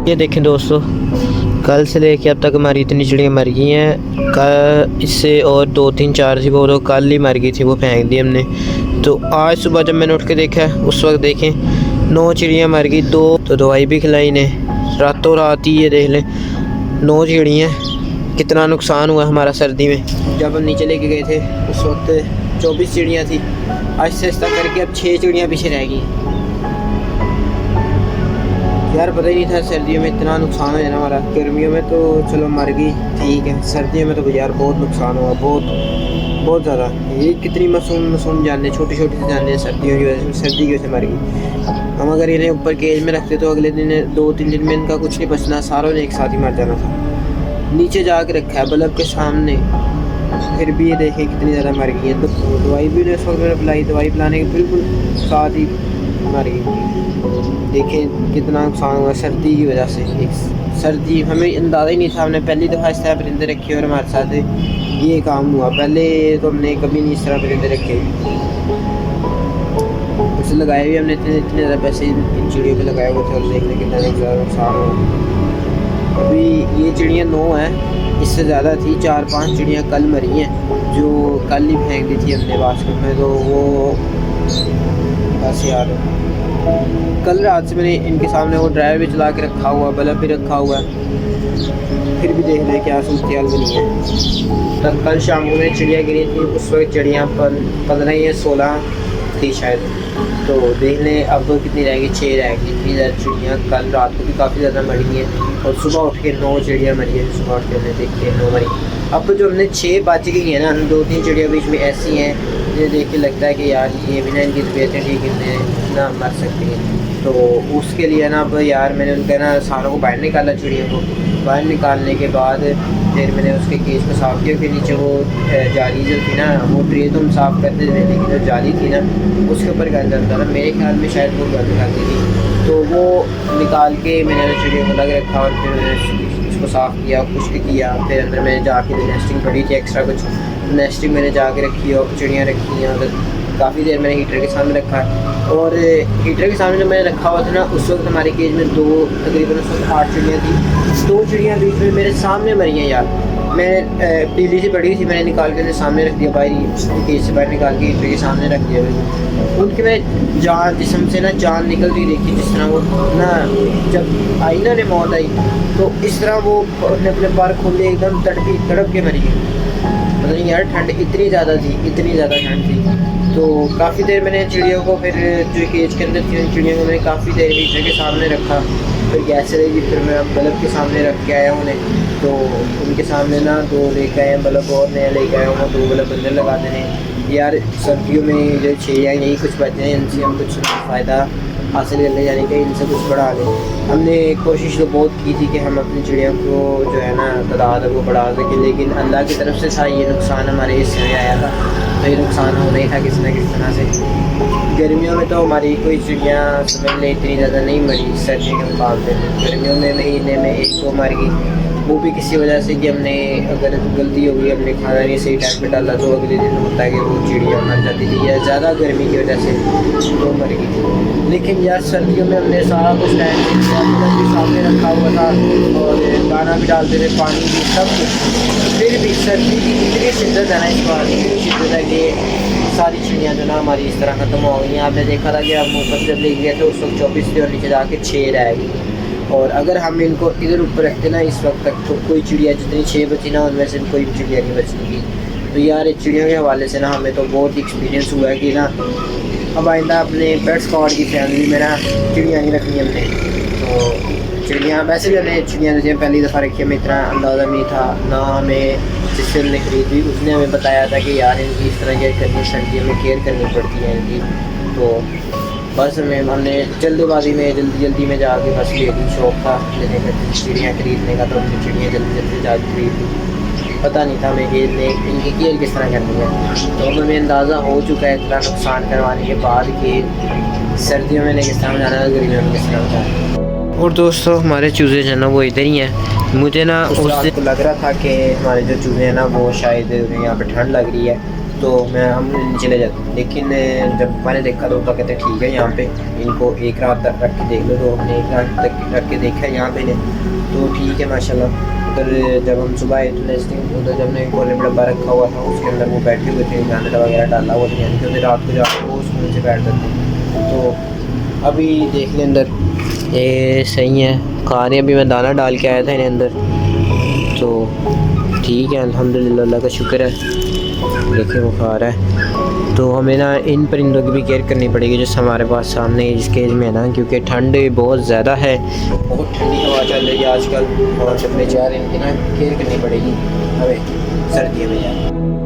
ये देखें दोस्तों, कल से लेके अब तक हमारी इतनी चिड़ियाँ मर गई हैं। कल इससे और 2-3-4 थी, वो तो कल ही मर गई थी, वो फेंक दी हमने। तो आज सुबह जब मैंने उठ के देखा, उस वक्त देखें 9 चिड़ियाँ मर गई, 2 तो दवाई भी खिलाई ने रातों रात ही। ये देख लें 9 चिड़ियाँ, कितना नुकसान हुआ हमारा सर्दी में। जब हम नीचे लेके गए थे उस वक्त 24 चिड़ियाँ थी, आहिस्ता आहिस्ता करके अब 6 चिड़ियाँ पीछे रह गई। यार पता ही नहीं था सर्दियों में इतना नुकसान हो जाना हमारा। गर्मियों में तो चलो मर गई ठीक है, सर्दियों में तो यार बहुत नुकसान हुआ, बहुत ज़्यादा। ये कितनी मासूम जाने, छोटी छोटी सी जाने सर्दियों की वजह से, सर्दी की वजह से मर गई। हम अगर इन्हें ऊपर केज में रखते तो अगले दिन 2-3 दिन में इनका कुछ नहीं बचना, सारों ने एक साथ ही मर जाना था। नीचे जा के रखा है बल्ब के सामने, फिर भी ये देखें कितनी ज़्यादा मर गई है। तो दवाई भी उस वक्त मैंने पिलाई, दवाई पिलाने के बिल्कुल साथ ही मर गई। देखें कितना नुकसान हुआ सर्दी की वजह से। एक सर्दी हमें अंदाज़ा ही नहीं था, हमने पहली दफ़ा इस तरह परिंदे रखे और हमारे साथ ये काम हुआ। पहले तो हमने कभी नहीं इस तरह परिंदे रखे। उसे लगाए भी हमने इतने ज़्यादा पैसे इन चिड़ियों पे लगाए हुए थे, और देखने कितना ज़्यादा नुकसान हुआ। अभी ये चिड़ियाँ 9 हैं, इससे ज़्यादा थी। 4-5 चिड़ियाँ कल मरी हैं, जो कल ही फेंक दी थी हमने बास्केट में। तो वो बस यार, कल रात से मैंने इनके सामने वो ड्रायर भी चला के रखा हुआ, बल्ब भी रखा हुआ है, फिर भी देख लें क्या सूरत हाल बनी है। तब कल शाम को मैंने चिड़िया गिरी थी, उस वक्त चिड़ियाँ 15 या 16 थी शायद। तो देख लें अब कितनी रहेगी, 6 रहेगी। इतनी ज़्यादा चिड़ियाँ कल रात को भी काफ़ी ज़्यादा मरी हैं, और सुबह उठ के 9 चिड़ियाँ मरी है। सुबह उठ के हमने देखी 9 मरी। अब तो जो हमने 6 बच गई हैं ना, 2-3 चिड़िया बीच में ऐसी हैं ये देख के लगता है कि यार ये बिना इनकी तबीयतें ठीक ना मर सकती हैं। तो उसके लिए ना अब यार मैंने उनका ना सारों को बाहर निकाला, चिड़ियों को बाहर निकालने के बाद फिर मैंने उसके केज को साफ़ किया। फिर नीचे वो जाली जो थी ना, वो ट्रे तो हम साफ़ करते थे, लेकिन जो जाली थी ना उसके ऊपर गंद आता था। मेरे ख्याल में शायद वो गंद खाती थी, तो वो निकाल के मैंने चिड़ियों को लग रखा, और फिर मैंने उसको साफ़ किया, खुश्क किया। फिर अंदर मैंने जाके नेस्टिंग पड़ी थी एक्स्ट्रा कुछ, नेस्टिंग मैंने जाके रखी और चिड़ियाँ रखी हैं उधर। काफ़ी देर मैंने हीटर के सामने रखा है, और हीटर के सामने जब मैंने रखा हुआ था ना, उस वक्त हमारे केज में तकरीबन उस वक्त 8 चिड़ियाँ थी। 2 चिड़ियाँ बीच में मेरे सामने मरी हैं यार। मैंने पीली सी पड़ी थी, मैंने निकाल के सामने रख दिया, बाहर केज से बाहर निकाल के हीटर के सामने रख दिया। उनकी मैं जान, जिस्म से ना जान निकलती देखी, जिस तरह वो ना जब आई ना मौत आई, तो इस तरह वो अपने पर खोले एकदम तड़प के मरी गई। पता नहीं यार ठंड इतनी ज़्यादा थी, इतनी ज़्यादा ठंड थी। तो काफ़ी देर मैंने चिड़ियों को, फिर जो केज के अंदर थी उन चिड़ियों को मैंने काफ़ी देर हीटर के सामने रखा। फिर गैस चलेगी, फिर मैं बल्ब के सामने रख के आया उन्हें। तो उनके सामने ना 2 लेके आए बल्ब, और नया लेके आया हूँ 2 बल्ब अंदर लगा देने। यार सर्दियों में जो चिड़ियाँ यही कुछ बचते हैं, इनसे हम कुछ फ़ायदा हासिल कर ले, यानी कि इनसे कुछ बढ़ा लें। हमने कोशिश तो बहुत की थी कि हम अपनी चिड़ियों को जो है ना तादाद को बढ़ा सकें, लेकिन अल्लाह की तरफ से था ये नुकसान हमारे हिस्से में आया था। तो ये नुकसान होना ही था किसी न किसी तरह से। गर्मियों में तो हमारी कोई चिड़ियाँ समझ लें इतनी ज़्यादा नहीं मरी सर्दी के मुकाबले। गर्मियों में महीने में 1-2 मर गई, वो भी किसी वजह से कि हमने अगर गलती हो गई, हमने खाना नहीं सही टाइम पे डाला, तो अगले दिन होता है कि वो चिड़िया मर जाती थी, या ज़्यादा गर्मी की वजह से तो मर गई। लेकिन यार सर्दियों में हमने सारा कुछ टाइम भी सामने रखा हुआ था, और दाना भी डालते थे, पानी भी, सब कुछ। फिर भी सर्दी की इतनी शिद्दत है ना इस बार, इतनी शिद्दत है कि सारी चिड़ियाँ जो ना हमारी इस तरह ख़त्म हो गई। आपने देखा था कि हम ऊपर जब ले गए थे उस वक्त 24 थी, और नीचे जाके 6 रह गई। और अगर हम इनको इधर ऊपर रखते ना इस वक्त तक, तो कोई चिड़िया जितनी 6 बची ना, उनमें से कोई भी चिड़िया नहीं बचेगी। तो यार चिड़ियों के हवाले से ना हमें तो बहुत एक्सपीरियंस हुआ है कि ना अब आइंदा अपने पेट स्क्वाड की फैमिली में ना चिड़ियाँ नहीं रखनी हमने। तो चिड़ियाँ वैसे भी हमने चिड़ियाँ जैसे पहली दफ़ा रखी, हमें इतना अंदाज़ा नहीं था ना, हमें जिससे हमने खरीदी उसने हमें बताया था कि यार इनकी इस तरह केयर करनी, सर्दियों में केयर करनी पड़ती है इनकी। तो बस हमने जल्दबाजी में जल्दी में जाके बस ले ली, शौक था लेने का चिड़ियाँ खरीदने का, तो हमने चिड़ियाँ जल्दी जाके खरीद ली। पता नहीं था हमें कि इनकी केयर किस तरह करनी है। तो हमें अंदाज़ा हो चुका है इतना नुकसान करवाने के बाद कि सर्दियों में किस तरह जाना है, गर्मियों में किस तरह जाना। और दोस्तों हमारे चूज़े जो है ना वो इधर ही हैं। मुझे ना उस दिन लग रहा था कि हमारे जो चूज़े हैं ना वो शायद यहाँ पर ठंड लग रही है, तो हम चले जाते, लेकिन जब मैंने देखा तो पापा कहते ठीक है यहाँ पे इनको एक रात तक रख के देख लो। तो हमने एक रात तक रख के देखा यहाँ पे ने, तो ठीक है माशाल्लाह। उधर जब हम सुबह आए तो नेक्स्ट दिन उधर जब हमने गोले में डब्बा रखा हुआ था उसके अंदर वो बैठे हुए थे, गांदा वगैरह डाला हुआ था, यानी कि उन्हें रात को जाकर वो सुकून से बैठ जाते। तो अभी देख लें अंदर ये सही है, खा रहे। अभी मैं दाना डाल के आया था इन्हें अंदर, तो ठीक है अल्हम्दुलिल्लाह, अल्लाह का शुक्र है। देखिए वो खा रहा है। तो हमें ना इन परिंदों की भी केयर करनी पड़ेगी जिससे हमारे पास सामने इस केज में है ना, क्योंकि ठंड बहुत ज़्यादा है, बहुत ठंडी हवा चल रही है आजकल, और जब ले जा रहे हैं इनकी ना केयर करनी पड़ेगी हमें सर्दियों में।